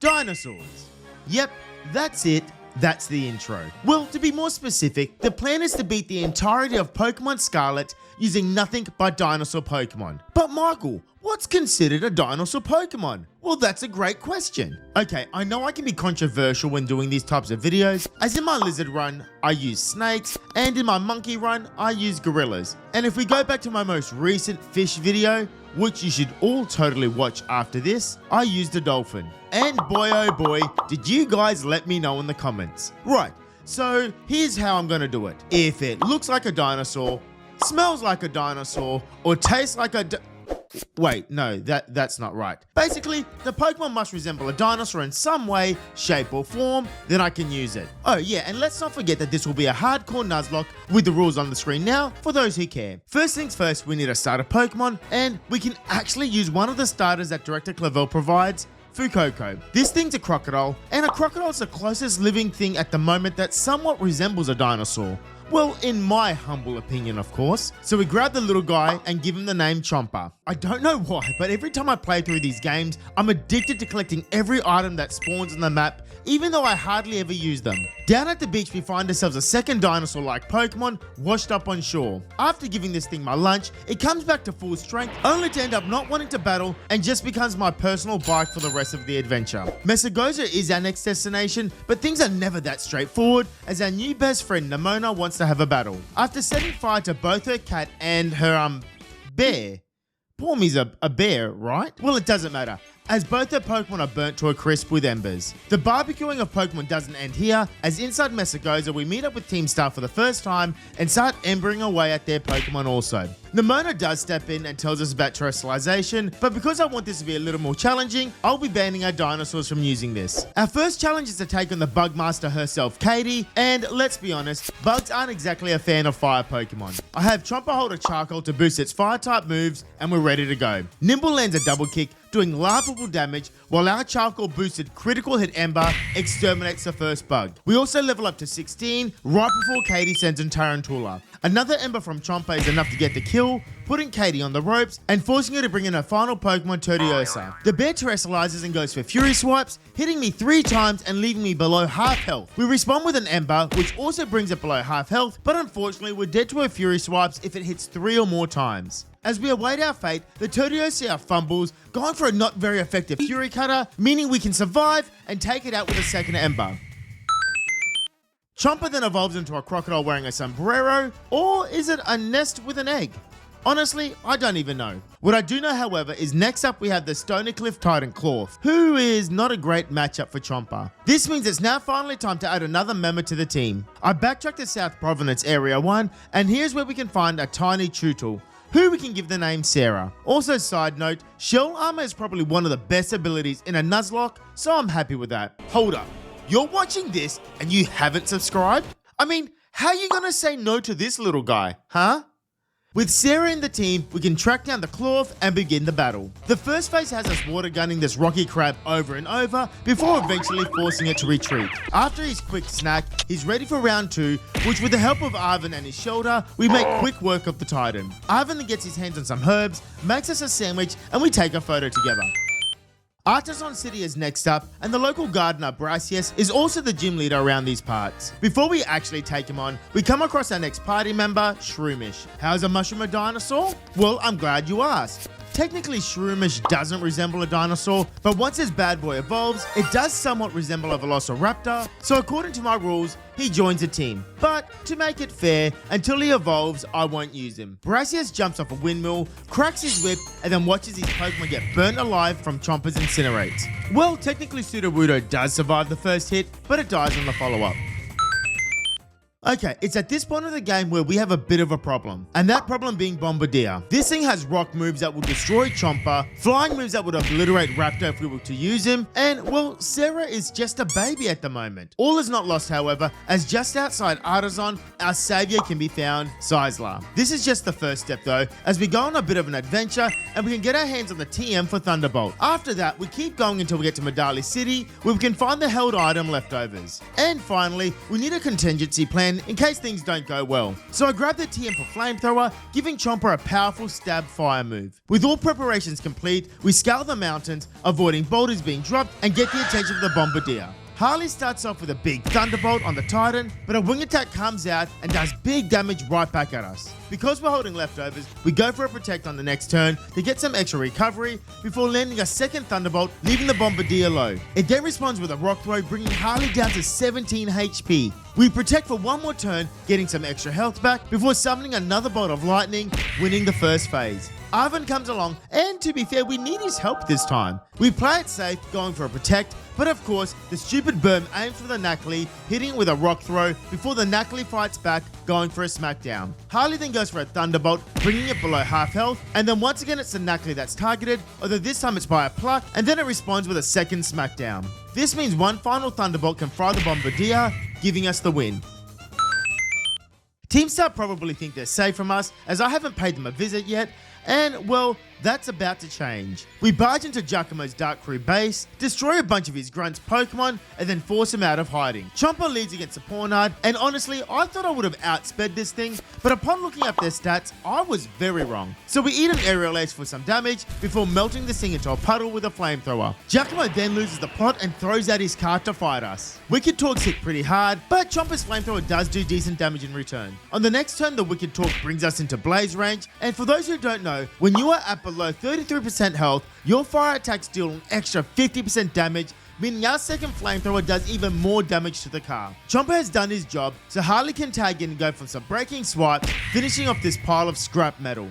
Dinosaurs. Yep, that's it. That's the intro. Well, to be more specific, the plan is to beat the entirety of Pokemon Scarlet using nothing but dinosaur Pokemon. But Michael, what's considered a dinosaur Pokemon? Well, that's a great question. Okay, I know I can be controversial when doing these types of videos, as in my lizard run, I use snakes, and in my monkey run, I use gorillas. And if we go back to my most recent fish video, which you should all totally watch after this, I used a dolphin. And boy oh boy, did you guys let me know in the comments. Right, so here's how I'm gonna do it. If it looks like a dinosaur, smells like a dinosaur, or tastes like a Wait, no, that's not right. Basically, the Pokemon must resemble a dinosaur in some way, shape or form, then I can use it. Oh yeah, and let's not forget that this will be a hardcore Nuzlocke with the rules on the screen now for those who care. First things first, we need a starter Pokemon, and we can actually use one of the starters that Director Clavel provides, Fuecoco. This thing's a crocodile, and a crocodile is the closest living thing at the moment that somewhat resembles a dinosaur. Well, in my humble opinion, of course. So we grab the little guy and give him the name Chomper. I don't know why, but every time I play through these games, I'm addicted to collecting every item that spawns on the map, even though I hardly ever use them. Down at the beach, we find ourselves a second dinosaur-like Pokemon washed up on shore. After giving this thing my lunch, it comes back to full strength, only to end up not wanting to battle and just becomes my personal bike for the rest of the adventure. Mesagoza is our next destination, but things are never that straightforward, as our new best friend Nemona wants to have a battle. After setting fire to both her cat and her, bear. Pormy's a bear, right? Well, it doesn't matter, as both her Pokemon are burnt to a crisp with embers. The barbecuing of Pokemon doesn't end here, as inside Mesagoza we meet up with Team Star for the first time and start embering away at their Pokemon also. Nemona does step in and tells us about terrestrialization, but because I want this to be a little more challenging, I'll be banning our dinosaurs from using this. Our first challenge is to take on the Bugmaster herself, Katie, and let's be honest, bugs aren't exactly a fan of fire Pokemon. I have Chomper hold a charcoal to boost its fire type moves, and we're ready to go. Nimble lands a double kick, doing laughable damage, while our charcoal boosted critical hit Ember exterminates the first bug. We also level up to 16 right before Katie sends in Tarantula. Another Ember from Chomper is enough to get the kill, putting Katie on the ropes and forcing her to bring in her final Pokemon, Turtiosa. The bear terrestrializes and goes for Fury Swipes, hitting me 3 times and leaving me below half health. We respond with an Ember, which also brings it below half health, but unfortunately we're dead to her Fury Swipes if it hits 3 or more times. As we await our fate, the Turtiosa fumbles, going for a not very effective Fury Cutter, meaning we can survive and take it out with a second Ember. Chomper then evolves into a crocodile wearing a sombrero, or is it a nest with an egg? Honestly, I don't even know. What I do know, however, is next up we have the Stonycliff Titan Clorf, who is not a great matchup for Chomper. This means it's now finally time to add another member to the team. I backtracked to South Providence Area 1, and here's where we can find a tiny Chewtle, who we can give the name Sarah. Also, side note, Shell Armor is probably one of the best abilities in a Nuzlocke, so I'm happy with that. Hold up, you're watching this and you haven't subscribed? I mean, how are you gonna say no to this little guy, huh? With Sarah in the team, we can track down the Clorf and begin the battle. The first phase has us water gunning this rocky crab over and over before eventually forcing it to retreat. After his quick snack, he's ready for round 2, which with the help of Arvin and his shoulder, we make quick work of the Titan. Arvin then gets his hands on some herbs, makes us a sandwich, and we take a photo together. Artisan City is next up, and the local gardener Brassius is also the gym leader around these parts. Before we actually take him on, we come across our next party member, Shroomish. How's a mushroom a dinosaur? Well, I'm glad you asked. Technically, Shroomish doesn't resemble a dinosaur, but once his bad boy evolves, it does somewhat resemble a Velociraptor, so according to my rules, he joins the team. But to make it fair, until he evolves, I won't use him. Brassius jumps off a windmill, cracks his whip, and then watches his Pokemon get burnt alive from Chomper's Incinerate. Well, technically Sudowoodo does survive the first hit, but it dies on the follow-up. Okay, it's at this point of the game where we have a bit of a problem, and that problem being Bombardier. This thing has rock moves that will destroy Chomper, flying moves that would obliterate Raptor if we were to use him, and well, Sarah is just a baby at the moment. All is not lost, however, as just outside Artisan, our savior can be found, Cyclizar. This is just the first step though, as we go on a bit of an adventure, and we can get our hands on the TM for Thunderbolt. After that, we keep going until we get to Medali City, where we can find the held item leftovers. And finally, we need a contingency plan again in case things don't go well. So I grab the TM for Flamethrower, giving Chomper a powerful stab fire move. With all preparations complete, we scale the mountains, avoiding boulders being dropped and get the attention of the Bombardier. Harley starts off with a big Thunderbolt on the Titan, but a wing attack comes out and does big damage right back at us. Because we're holding leftovers, we go for a Protect on the next turn to get some extra recovery before landing a second Thunderbolt, leaving the Bombardier low. It then responds with a Rock Throw, bringing Harley down to 17 HP. We Protect for one more turn, getting some extra health back before summoning another Bolt of Lightning, winning the first phase. Ivan comes along, and to be fair, we need his help this time. We play it safe, going for a Protect, but of course, the stupid Berm aims for the Knackley, hitting it with a Rock Throw before the Knackley fights back, going for a Smackdown. Harley then goes for a Thunderbolt, bringing it below half health, and then once again it's the Knackley that's targeted, although this time it's by a Pluck, and then it responds with a second Smackdown. This means one final Thunderbolt can fry the Bombardier, giving us the win. Team Star probably think they're safe from us, as I haven't paid them a visit yet, and, well, that's about to change. We barge into Giacomo's Dark Crew base, destroy a bunch of his Grunt's Pokemon, and then force him out of hiding. Chomper leads against the Pornard, and honestly, I thought I would have outsped this thing, but upon looking up their stats, I was very wrong. So we eat an Aerial Ace for some damage, before melting this thing into a puddle with a Flamethrower. Giacomo then loses the plot and throws out his card to fight us. Wicked Talks hit pretty hard, but Chomper's Flamethrower does do decent damage in return. On the next turn, the Wicked Talk brings us into Blaze range, and for those who don't know, when you are at below 33% health, your fire attacks deal an extra 50% damage, meaning our second Flamethrower does even more damage to the car. Chomper has done his job, so Harley can tag in and go for some breaking swipes, finishing off this pile of scrap metal.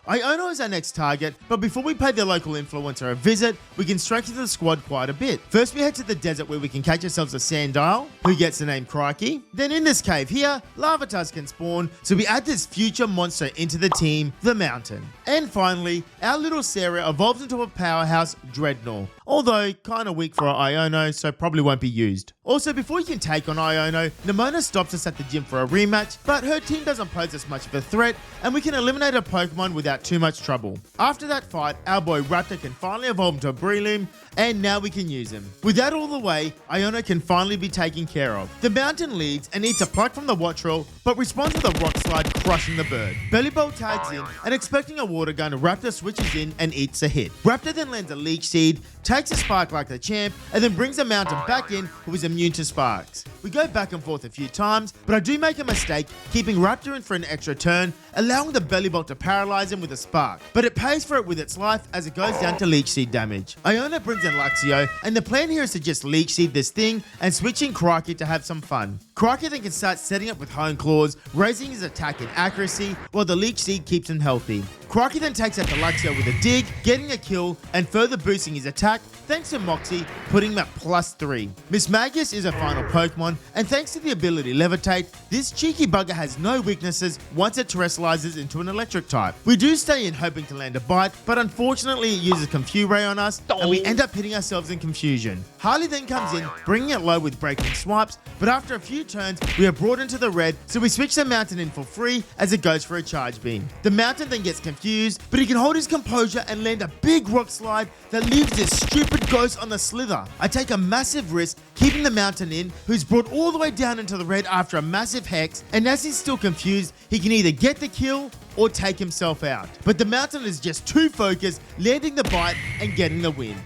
Iono is our next target, but before we pay the local influencer a visit, we can strengthen the squad quite a bit. First we head to the desert where we can catch ourselves a Sandile, who gets the name Crikey. Then in this cave here, Larvitars can spawn, so we add this future monster into the team, the Mountain. And finally, our little Sarah evolves into a powerhouse, Drednaw. Although, kinda weak for Iono, so probably won't be used. Also, before you can take on Iono, Nimona stops us at the gym for a rematch, but her team doesn't pose as much of a threat, and we can eliminate a Pokemon without too much trouble. After that fight, our boy Raptor can finally evolve into a Breloom, and now we can use him. With that all the way, Iono can finally be taken care of. The Mountain leads and eats a Pluck from the Watch Roll, but responds with a Rock Slide, crushing the bird. Bellybolt tags in, and expecting a Water Gun, Raptor switches in and eats a hit. Raptor then lands a Leech Seed, takes a Spark like the champ, and then brings the Mountain back in, who is immune to Sparks. We go back and forth a few times, but I do make a mistake, keeping Raptor in for an extra turn, allowing the Bellybolt to paralyze him with a Spark. But it pays for it with its life as it goes down to Leech Seed damage. Iona brings in Luxio, and the plan here is to just Leech Seed this thing and switch in Crikey to have some fun. Crikey then can start setting up with Hone Claws, raising his attack and accuracy, while the Leech Seed keeps him healthy. Crikey then takes out the Luxio with a Dig, getting a kill, and further boosting his attack, thanks to Moxie, putting him at +3. Miss Magius is a final Pokemon, and thanks to the ability Levitate, this cheeky bugger has no weaknesses once it terrestrializes into an electric type. We do stay in hoping to land a bite, but unfortunately it uses Confuray on us, and we end up hitting ourselves in confusion. Harley then comes in, bringing it low with breaking swipes, but after a few turns, we are brought into the red, so we switch the Mountain in for free as it goes for a Charge Beam. The Mountain then gets confused, but he can hold his composure and land a big Rock Slide that leaves this stupid ghost on the Slither. I take a massive risk, keeping the Mountain in, who's brought all the way down into the red after a massive Hex, and as he's still confused, he can either get the kill or take himself out. But the Mountain is just too focused, landing the bite and getting the win.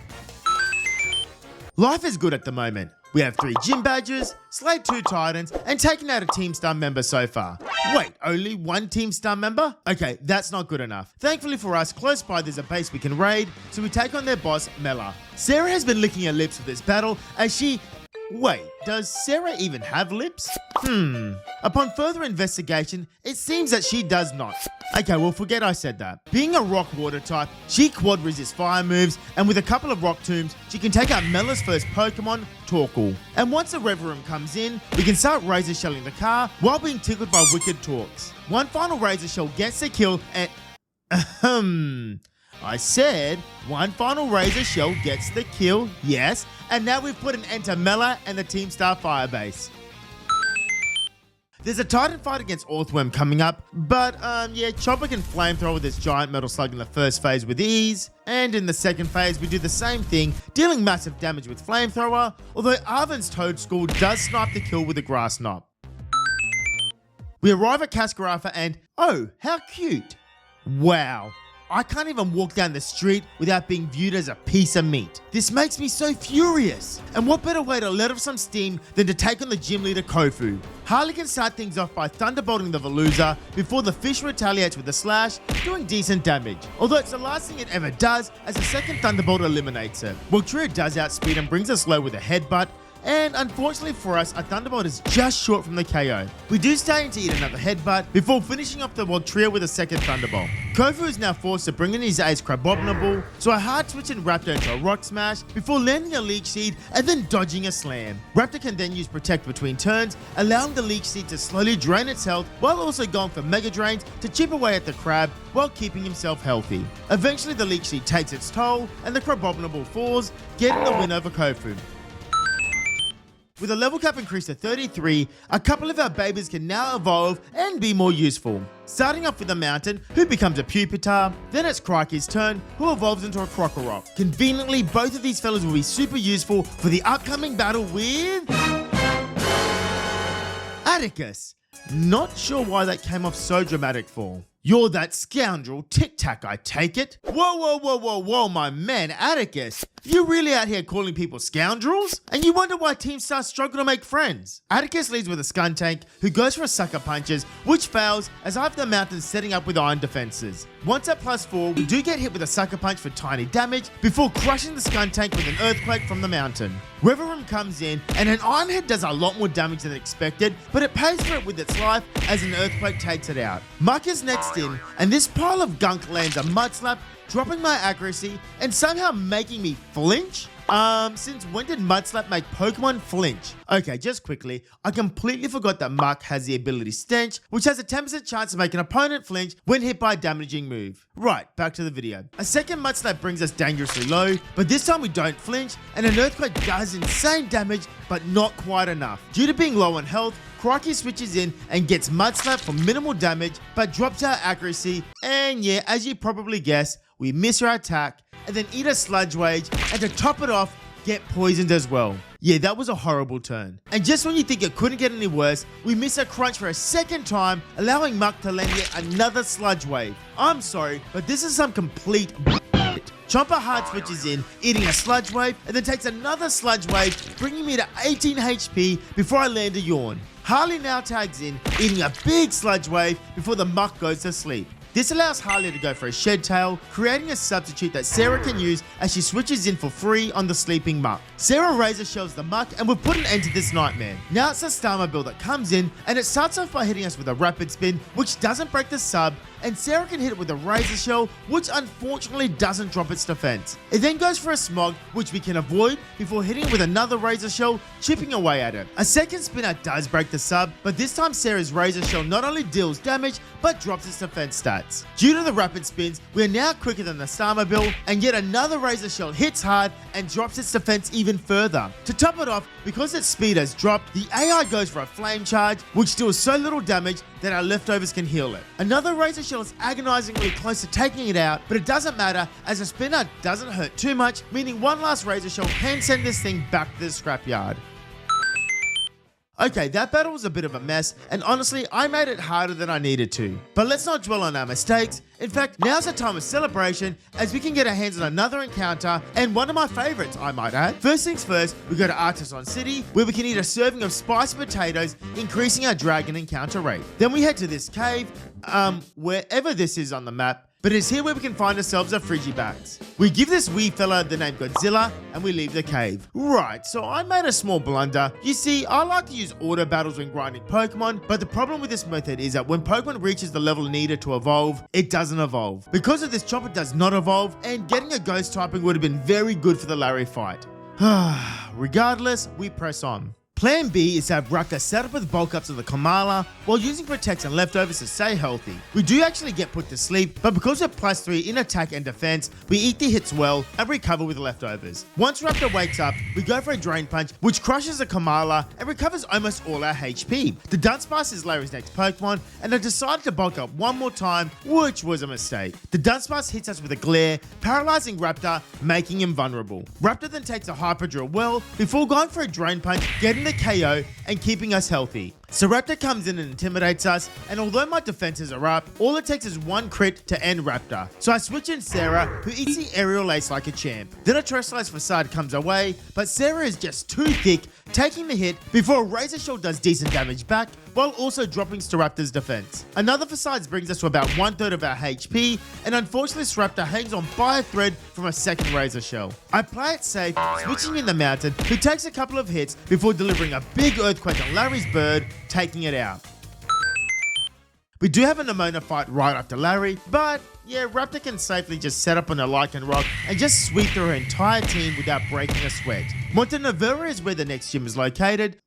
Life is good at the moment. We have 3 gym badges, slayed 2 Titans, and taken out a Team Star member so far. Wait, only 1 Team Star member? Okay, that's not good enough. Thankfully for us, close by there's a base we can raid, so we take on their boss, Mela. Sarah has been licking her lips for this battle, as she... Wait, does Sarah even have lips? Upon further investigation, it seems that she does not. Okay, well, forget I said that. Being a rock water type, she quad resists fire moves, and with a couple of rock tombs, she can take out Mela's first Pokemon, Torkoal. And once the Reverum comes in, we can start Razor Shelling the car while being tickled by Wicked Talks. One final Razor Shell gets the kill, and... I said, one final Razor Shell gets the kill, yes, and now we've put an end to Mela and the Team Star Firebase. There's a Titan fight against Orthworm coming up, but yeah, Chopper can flamethrower this giant metal slug in the first phase with ease, and in the second phase we do the same thing, dealing massive damage with flamethrower, although Arven's Toad School does snipe the kill with a grass knot. We arrive at Cascarafa and, oh, how cute. Wow. I can't even walk down the street without being viewed as a piece of meat. This makes me so furious. And what better way to let off some steam than to take on the gym leader Kofu. Harley can start things off by thunderbolting the Veluza before the fish retaliates with a slash, doing decent damage. Although it's the last thing it ever does, as the second thunderbolt eliminates it. While Trio does outspeed and brings us low with a headbutt, and unfortunately for us, a Thunderbolt is just short from the KO. We do stay in to eat another headbutt before finishing off the Trio with a second Thunderbolt. Kofu is now forced to bring in his ace Crabobnable, so I hard switch in Raptor into a Rock Smash before landing a Leech Seed and then dodging a Slam. Raptor can then use Protect between turns, allowing the Leech Seed to slowly drain its health while also going for Mega Drains to chip away at the Crab while keeping himself healthy. Eventually the Leech Seed takes its toll and the Crabobnable falls, getting the win over Kofu. With a level cap increased to 33, a couple of our babies can now evolve and be more useful. Starting off with a Mountain, who becomes a Pupitar, then it's Crikey's turn, who evolves into a Krokorok. Conveniently, both of these fellas will be super useful for the upcoming battle with... Atticus. Not sure why that came off so dramatic for. You're that scoundrel Tic Tac, I take it. Whoa, my man Atticus. You really out here calling people scoundrels? And you wonder why Team Star struggle to make friends. Atticus leads with a Skuntank, who goes for a Sucker Punches, which fails as I have the Mountain setting up with iron defenses. Once at +4, we do get hit with a Sucker Punch for tiny damage, before crushing the Skuntank with an Earthquake from the Mountain. Reverum comes in, and an Iron Head does a lot more damage than expected, but it pays for it with its life as an Earthquake takes it out. Muck is next in, and this pile of gunk lands a Mud Slap, dropping my accuracy and somehow making me flinch? Since when did Mud Slap make Pokemon flinch? Okay, just quickly, I completely forgot that Muck has the ability Stench, which has a 10% chance to make an opponent flinch when hit by a damaging move. Right, back to the video. A second Mud Slap brings us dangerously low, but this time we don't flinch, and an Earthquake does insane damage, but not quite enough. Due to being low on health, Crikey switches in and gets Mud Slap for minimal damage, but drops our accuracy, and yeah, as you probably guessed, we miss our attack, and then eat a Sludge Wave, and to top it off, get poisoned as well. Yeah, that was a horrible turn. And just when you think it couldn't get any worse, we miss a Crunch for a second time, allowing Muck to land yet another Sludge Wave. I'm sorry, but this is some complete bullshit. Chomper hard switches in, eating a Sludge Wave, and then takes another Sludge Wave, bringing me to 18 HP before I land a Yawn. Harley now tags in, eating a big Sludge Wave before the Muck goes to sleep. This allows Harley to go for a Shed Tail, creating a substitute that Sarah can use as she switches in for free on the sleeping Muck. Sarah Razor Shells the Muck and we've put an end to this nightmare. Now it's a Starmobile that comes in and it starts off by hitting us with a Rapid Spin, which doesn't break the sub, and Sarah can hit it with a Razor Shell, which unfortunately doesn't drop its defense. It then goes for a Smog, which we can avoid before hitting it with another Razor Shell, chipping away at it. A second Spinner does break the sub, but this time Sarah's Razor Shell not only deals damage, but drops its defense stats. Due to the rapid spins, we are now quicker than the Starmobile, and yet another Razor Shell hits hard and drops its defense even further. To top it off, because its speed has dropped, the AI goes for a Flame Charge, which deals so little damage that our leftovers can heal it. Another Razor Shell is agonizingly close to taking it out, but it doesn't matter as a Spinner doesn't hurt too much, meaning one last Razor Shell can send this thing back to the scrapyard. Okay, that battle was a bit of a mess, and honestly, I made it harder than I needed to. But let's not dwell on our mistakes. In fact, now's a time of celebration as we can get our hands on another encounter, and one of my favorites, I might add. First things first, we go to Artisan City, where we can eat a serving of spiced potatoes, increasing our dragon encounter rate. Then we head to this cave, wherever this is on the map, but it's here where we can find ourselves a Frigibax. We give this wee fella the name Godzilla, and we leave the cave. Right, so I made a small blunder. You see, I like to use auto battles when grinding Pokemon, but the problem with this method is that when Pokemon reaches the level needed to evolve, it doesn't evolve. Because of this, Chopper does not evolve, and getting a Ghost typing would have been very good for the Larry fight. Regardless, we press on. Plan B is to have Rucker set up with bulk ups of the Kamala while using Protects and Leftovers to stay healthy. We do actually get put to sleep, but because we're +3 in attack and defense, we eat the hits well and recover with Leftovers. Once Raptor wakes up, we go for a Drain Punch, which crushes the Kamala and recovers almost all our HP. The Dunsparce is Larry's next Pokemon, and I decided to bulk up one more time, which was a mistake. The Dunsparce hits us with a Glare, paralyzing Raptor, making him vulnerable. Raptor then takes a Hyper Drill well before going for a Drain Punch, getting the KO and keeping us healthy. So Raptor comes in and intimidates us, and although my defenses are up, all it takes is one crit to end Raptor. So I switch in Sarah, who eats the Aerial Ace like a champ. Then a Terrestrialized Facade comes our way, but Sarah is just too thick, taking the hit before a Razor Shell does decent damage back, while also dropping Staraptor's defense. Another Facade brings us to about 1/3 of our HP, and unfortunately Staraptor hangs on by a thread from a second Razor Shell. I play it safe, switching in the Mountain, who takes a couple of hits before delivering a big Earthquake on Larry's bird, taking it out. We do have a Nemona fight right after Larry, but yeah, Raptor can safely just set up on a Lycan Rock and just sweep through her entire team without breaking a sweat. Montenevera is where the next gym is located.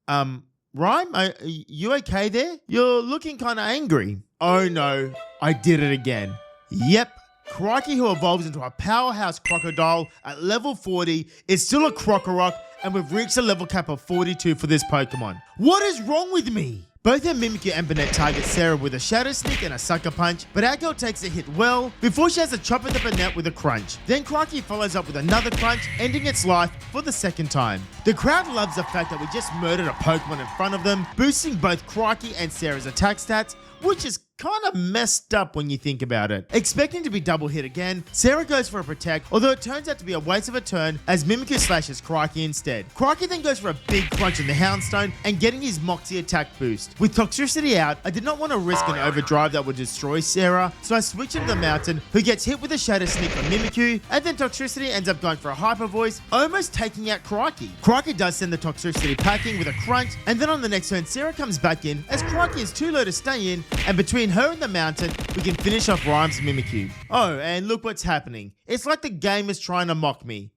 Rhyme, are you okay there? You're looking kinda angry. Oh no, I did it again. Yep. Crikey, who evolves into a powerhouse crocodile at level 40, is still a Crocorock, and we've reached a level cap of 42 for this Pokemon. What is wrong with me? Both her Mimikyu and Banette target Sarah with a Shadow Sneak and a Sucker Punch, but our girl takes a hit well before she has a chop at the Banette with a Crunch. Then Crikey follows up with another Crunch, ending its life for the second time. The crowd loves the fact that we just murdered a Pokemon in front of them, boosting both Crikey and Sarah's attack stats, which is kind of messed up when you think about it. Expecting to be double hit again, Sarah goes for a Protect, although it turns out to be a waste of a turn as Mimikyu slashes Crikey instead. Crikey then goes for a big Crunch in the Houndstone and getting his Moxie attack boost. With Toxtricity out, I did not want to risk an overdrive that would destroy Sarah, so I switch into the Mountain, who gets hit with a Shadow Sneak from Mimikyu, and then Toxtricity ends up going for a Hyper Voice, almost taking out Crikey. Crikey does send the Toxtricity packing with a Crunch, and then on the next turn, Sarah comes back in as Crikey is too low to stay in, and between her and the Mountain, we can finish off Rhyme's Mimikyu. Oh, and look what's happening. It's like the game is trying to mock me.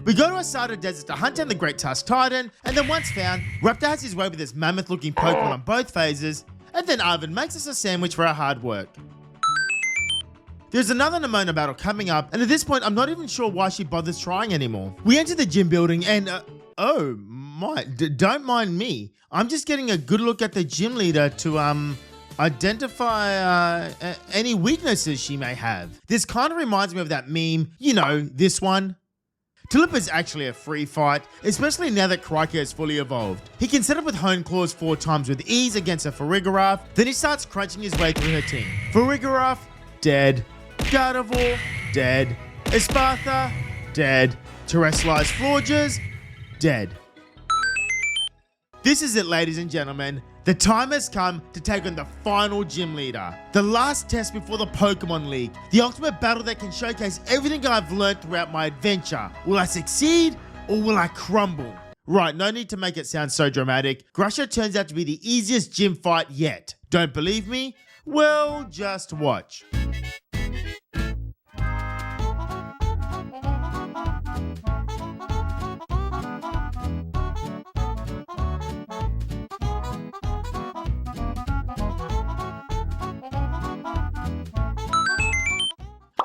We go to Asada Desert to hunt down the Great Tusk Titan, and then once found, Raptor has his way with this mammoth-looking Pokemon on both phases, and then Arvin makes us a sandwich for our hard work. There's another Nemona battle coming up, and at this point, I'm not even sure why she bothers trying anymore. We enter the gym building, and oh my, don't mind me. I'm just getting a good look at the gym leader to, identify any weaknesses she may have. This kind of reminds me of that meme, you know, this one. Tulip is actually a free fight, especially now that Crikey has fully evolved. He can set up with Hone Claws 4 times with ease against a Farigiraf, then he starts crunching his way through her team. Farigiraf, dead. Gardevoir, dead. Espartha, dead. Terrestrialized Florges, dead. This is it, ladies and gentlemen. The time has come to take on the final gym leader. The last test before the Pokémon League. The ultimate battle that can showcase everything I've learned throughout my adventure. Will I succeed or will I crumble? Right, no need to make it sound so dramatic. Grusha turns out to be the easiest gym fight yet. Don't believe me? Well, just watch.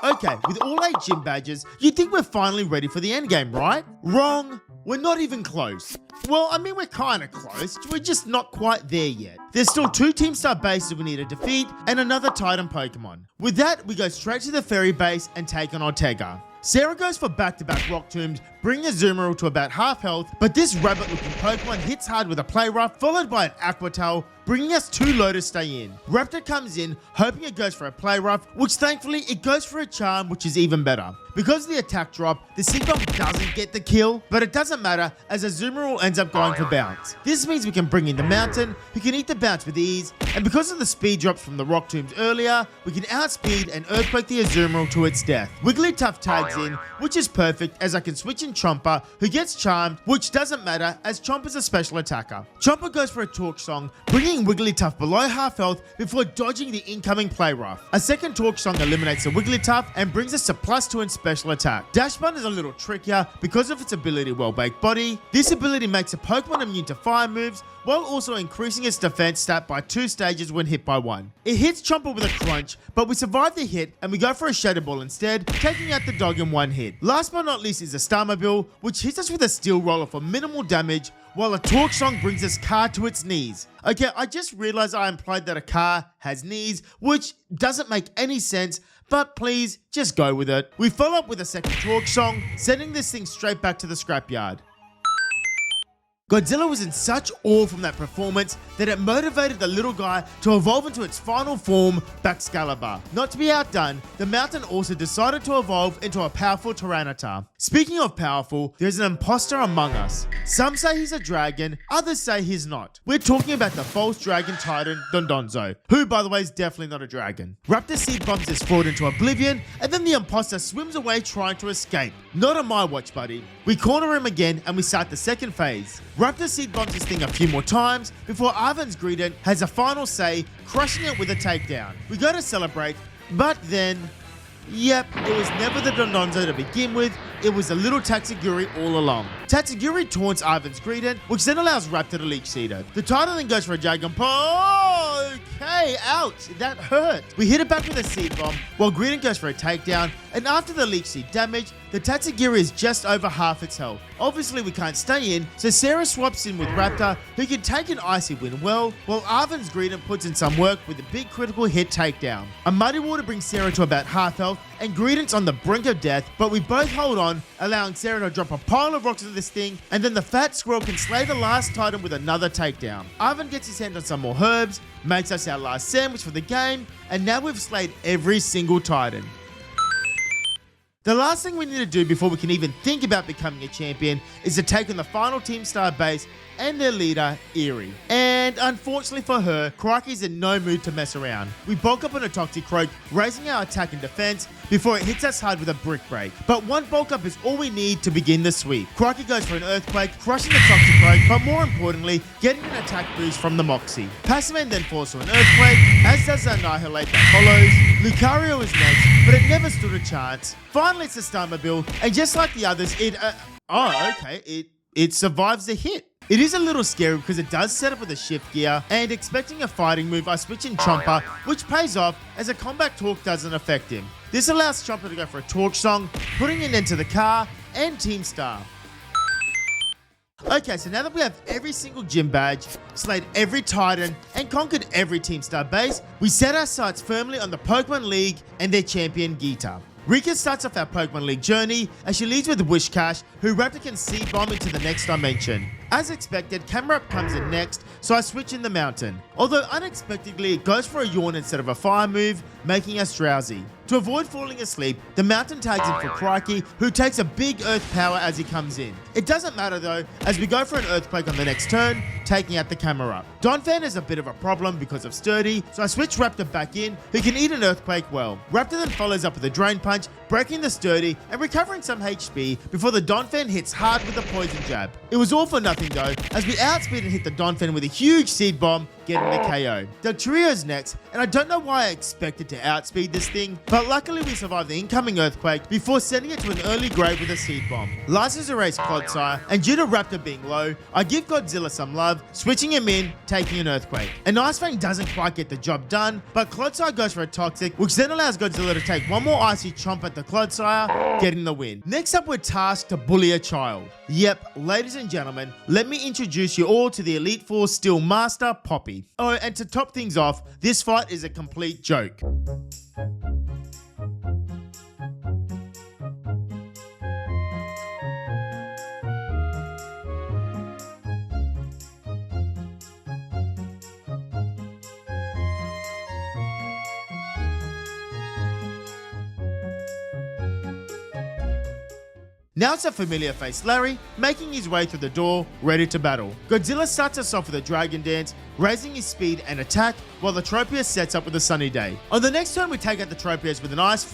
Okay, with all 8 gym badges, you'd think we're finally ready for the endgame, right? Wrong. We're not even close. Well, I mean, we're kind of close. We're just not quite there yet. There's still 2 Team Star bases we need to defeat and another Titan Pokemon. With that, we go straight to the Fairy base and take on Ortega. Sarah goes for back-to-back Rock Tombs, bringing Azumarill to about half health, but this rabbit-looking Pokemon hits hard with a Play Rough, followed by an Aqua Tail, bringing us too low to stay in. Raptor comes in, hoping it goes for a Play Rough, which thankfully it goes for a Charm, which is even better. Because of the attack drop, the Sync Bomb doesn't get the kill, but it doesn't matter as Azumarill ends up going for Bounce. This means we can bring in the Mountain, who can eat the Bounce with ease, and because of the speed drops from the Rock Tombs earlier, we can outspeed and Earthquake the Azumarill to its death. Wigglytuff tags in, which is perfect as I can switch in Chomper, who gets charmed, which doesn't matter as Chomper's a special attacker. Chomper goes for a Torque Song, bringing Wigglytuff below half health before dodging the incoming Play Rough. A second Torque Song eliminates the Wigglytuff and brings us to +2 in special attack. Dash Bun is a little trickier because of its ability Well-Baked Body. This ability makes a Pokemon immune to fire moves, while also increasing its defense stat by 2 stages when hit by 1. It hits Chomper with a crunch, but we survive the hit and we go for a Shadow Ball instead, taking out the dog in 1 hit. Last but not least is a Starmobile, which hits us with a Steel Roller for minimal damage, while a Torque Song brings this car to its knees. Okay, I just realized I implied that a car has knees, which doesn't make any sense, but please, just go with it. We follow up with a second Torque Song, sending this thing straight back to the scrapyard. Godzilla was in such awe from that performance that it motivated the little guy to evolve into its final form, Baxcalibur. Not to be outdone, the mountain also decided to evolve into a powerful Tyranitar. Speaking of powerful, there's an imposter among us. Some say he's a dragon, others say he's not. We're talking about the false dragon titan, Dondonzo, who by the way is definitely not a dragon. Raptor Seed bombs this fraud into oblivion, and then the imposter swims away trying to escape. Not on my watch, buddy. We corner him again and we start the second phase. Raptor Seed bombs this thing a few more times before Arven's Greedent has a final say, crushing it with a takedown. We go to celebrate, but then, yep, it was never the Dondonzo to begin with, it was a little Tatsugiri all along. Tatsugiri taunts Arven's Greedent, which then allows Raptor to Leech Seed it. The Titan then goes for a Dragon Paw. Okay, ouch, that hurt. We hit it back with a Seed Bomb, while Greedent goes for a takedown, and after the Leech Seed damage, the Tatsugiri is just over half its health. Obviously we can't stay in, so Sarah swaps in with Raptor, who can take an Icy Wind well, while Arven's Greedent puts in some work with a big critical hit takedown. A Muddy Water brings Sarah to about half health, and Greedent's on the brink of death, but we both hold on, allowing Sarah to drop a pile of rocks at this thing, and then the fat squirrel can slay the last Titan with another takedown. Arven gets his hand on some more herbs, makes us our last sandwich for the game, and now we've slayed every single Titan. The last thing we need to do before we can even think about becoming a champion is to take on the final Team Star base and their leader, Eerie. And unfortunately for her, Crikey's in no mood to mess around. We bulk up on a Toxicroak, raising our attack and defense before it hits us hard with a Brick Break. But one bulk up is all we need to begin the sweep. Crikey goes for an Earthquake, crushing the Toxicroak, but more importantly, getting an attack boost from the Moxie. Passiman then falls to an Earthquake, as does the Annihilate that follows. Lucario is next, but it never stood a chance. Finally, it's a Starmobile, and just like the others, it survives the hit. It is a little scary because it does set up with a shift gear, and expecting a fighting move, I switch in Chomper, which pays off as a combat torque doesn't affect him. This allows Chomper to go for a Torque Song, putting an end to the car and Team Star. Okay, so now that we have every single gym badge, slayed every Titan, and conquered every Team Star base, we set our sights firmly on the Pokemon League and their champion Geeta. Rika starts off our Pokemon League journey as she leads with Wishcash, who Raptor can Seed Bomb into the next dimension. As expected, Camerupt comes in next, so I switch in the mountain. Although unexpectedly, it goes for a yawn instead of a fire move, making us drowsy. To avoid falling asleep, the mountain tags in for Crikey, who takes a big earth power as he comes in. It doesn't matter though, as we go for an Earthquake on the next turn, taking out the Camerupt. Donphan is a bit of a problem because of Sturdy, so I switch Raptor back in, who can eat an Earthquake well. Raptor then follows up with a Drain Punch, breaking the Sturdy and recovering some HP before the Donphan hits hard with a Poison Jab. It was all for nothing though, as we outspeed and hit the Donphan with a huge Seed Bomb, getting the KO. Dugtrio's next, and I don't know why I expected to outspeed this thing, but luckily we survived the incoming Earthquake before sending it to an early grave with a Seed Bomb. Last is erased Clodsire, and due to Raptor being low, I give Godzilla some love, switching him in, taking an Earthquake. An Ice Fang doesn't quite get the job done, but Clodsire goes for a Toxic, which then allows Godzilla to take one more Icy Chomp at the Clodsire, getting the win. Next up, we're tasked to bully a child. Yep, ladies and gentlemen, let me introduce you all to the Elite Four Steel Master, Poppy. Oh, and to top things off, this fight is a complete joke. Now it's a familiar face Larry, making his way through the door, ready to battle. Godzilla starts us off with a Dragon Dance, raising his speed and attack, while the Tropius sets up with a Sunny Day. On the next turn, we take out the Tropius with an Ice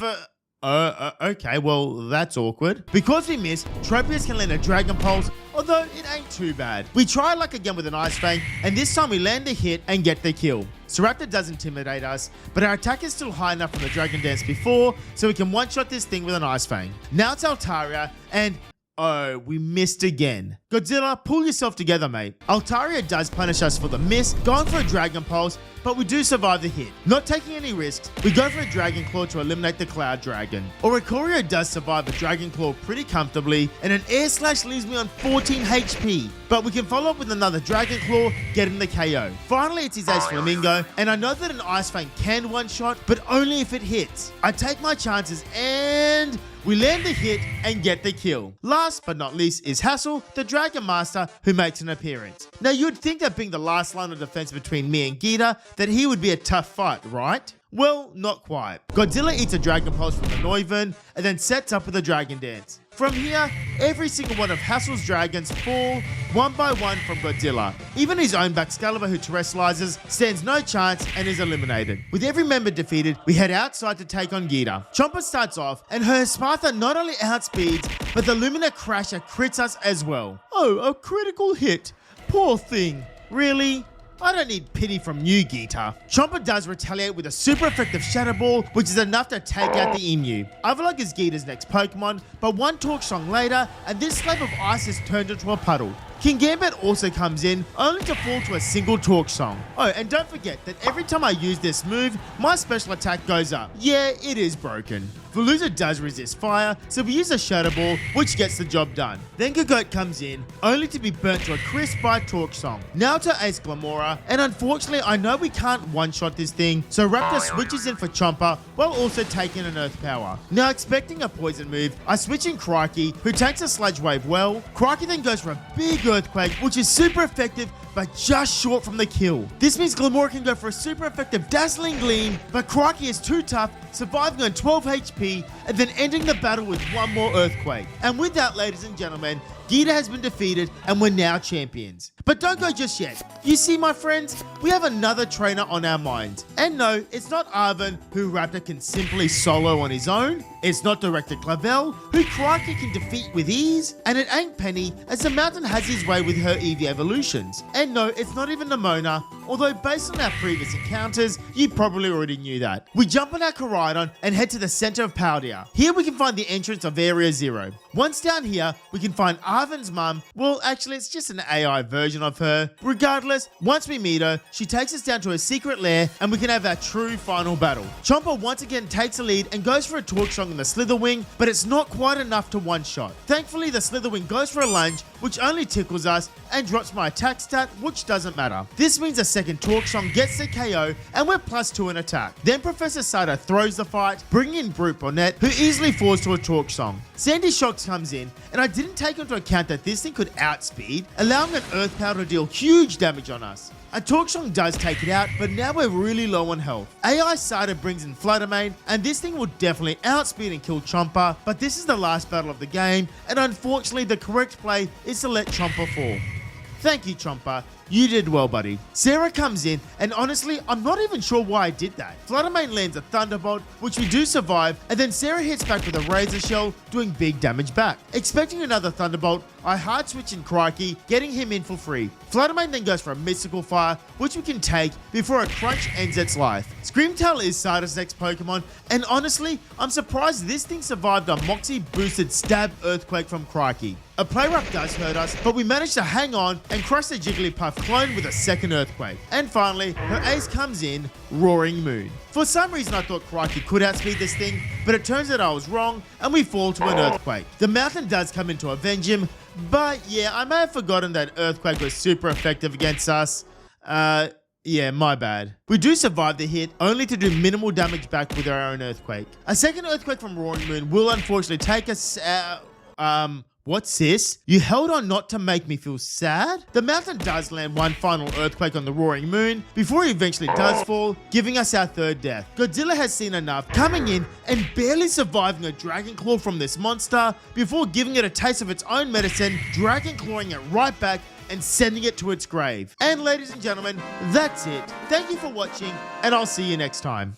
Okay, well, that's awkward. Because we missed, Tropius can land a Dragon Pulse, although it ain't too bad. We try luck again with an Ice Fang, and this time we land a hit and get the kill. Staraptor does intimidate us, but our attack is still high enough from the Dragon Dance before, so we can one-shot this thing with an Ice Fang. Now it's Altaria, and oh, we missed again. Godzilla, pull yourself together, mate. Altaria does punish us for the miss, going for a Dragon Pulse, but we do survive the hit. Not taking any risks, we go for a Dragon Claw to eliminate the Cloud Dragon. Oricorio does survive the Dragon Claw pretty comfortably, and an Air Slash leaves me on 14 HP. But we can follow up with another Dragon Claw, getting the KO. Finally, it's his Ace Flamingo, and I know that an Ice Fang can one-shot, but only if it hits. I take my chances, and we land the hit and get the kill. Last but not least is Hassel, the Dragon Master, who makes an appearance. Now you'd think that being the last line of defense between me and Gita, that he would be a tough fight, right? Well, not quite. Godzilla eats a Dragon Pulse from the Noivern and then sets up with a Dragon Dance. From here, every single one of Hassel's dragons fall one by one from Godzilla. Even his own Baxcalibur, who terrestrializes, stands no chance and is eliminated. With every member defeated, we head outside to take on Gita. Chomper starts off, and her Spartha not only outspeeds, but the Lumina Crasher crits us as well. Oh, a critical hit. Poor thing. Really? I don't need pity from you, Gita. Chomper does retaliate with a super effective Shadow Ball, which is enough to take out the Emu. Avalok is Gita's next Pokemon, but one Torque Song later, and this slab of ice is turned into a puddle. King Gambit also comes in, only to fall to a single Torque Song. Oh, and don't forget that every time I use this move, my special attack goes up. Yeah, it is broken. Veluza does resist fire, so we use a Shadow Ball, which gets the job done. Then Gogoat comes in, only to be burnt to a crisp by Torque Song. Now to Ace Glamora, and unfortunately I know we can't one-shot this thing, so Raptor switches in for Chomper, while also taking an Earth Power. Now expecting a poison move, I switch in Crikey, who takes a Sludge Wave well. Crikey then goes for a big Earthquake, which is super effective, but just short from the kill. This means Glamora can go for a super effective Dazzling Gleam, but Crikey is too tough, surviving on 12 HP, and then ending the battle with one more Earthquake. And with that, ladies and gentlemen, Gita has been defeated and we're now champions. But don't go just yet. You see, my friends, we have another trainer on our minds. And no, it's not Arven, who Raptor can simply solo on his own. It's not Director Clavel, who Crikey can defeat with ease. And it ain't Penny, as the Mountain has his way with her Eevee evolutions. And no, it's not even Nimona, although based on our previous encounters, you probably already knew that. We jump on our Koraidon and head to the center of Paldea. Here we can find the entrance of Area 0. Once down here, we can find Arven's mum. Well, actually, it's just an AI version of her. Regardless, once we meet her, she takes us down to her secret lair and we can have our true final battle. Chomper once again takes the lead and goes for a Torque Song in the Slitherwing, but it's not quite enough to one-shot. Thankfully, the Slitherwing goes for a lunge, which only tickles us and drops my attack stat, which doesn't matter. This means a second Torque Song gets the KO and we're +2 in attack. Then Professor Sato throws the fight, bringing in Brute Bonnet, who easily falls to a Torque Song. Sandy Shocks comes in, and I didn't take into account that this thing could outspeed, allowing an Earth Power to deal huge damage on us. A Torque Song does take it out, but now we're really low on health. AI Sato brings in Fluttermane, and this thing will definitely outspeed and kill Chomper, but this is the last battle of the game, and unfortunately the correct play is to let Chomper fall. Thank you, Chomper. You did well, buddy. Sarah comes in, and honestly, I'm not even sure why I did that. Fluttermane lands a Thunderbolt, which we do survive, and then Sarah hits back with a Razor Shell, doing big damage back. Expecting another Thunderbolt, I hard switch in Crikey, getting him in for free. Fluttermane then goes for a Mystical Fire, which we can take before a Crunch ends its life. Screamtail is Sarda's next Pokemon, and honestly, I'm surprised this thing survived a Moxie boosted Stab Earthquake from Crikey. A Play Rough does hurt us, but we managed to hang on and crush the Jigglypuff clone with a second Earthquake. And finally, her ace comes in, Roaring Moon. For some reason I thought Crikey could outspeed this thing, but it turns out I was wrong and we fall to an Earthquake. The Mountain does come in to avenge him, but yeah, I may have forgotten that Earthquake was super effective against us. Yeah, my bad. We do survive the hit, only to do minimal damage back with our own Earthquake. A second Earthquake from Roaring Moon will unfortunately take us what's this? You held on not to make me feel sad? The Mountain does land one final Earthquake on the Roaring Moon before he eventually does fall, giving us our third death. Godzilla has seen enough, coming in and barely surviving a Dragon Claw from this monster before giving it a taste of its own medicine, Dragon Clawing it right back and sending it to its grave. And ladies and gentlemen, that's it. Thank you for watching, and I'll see you next time.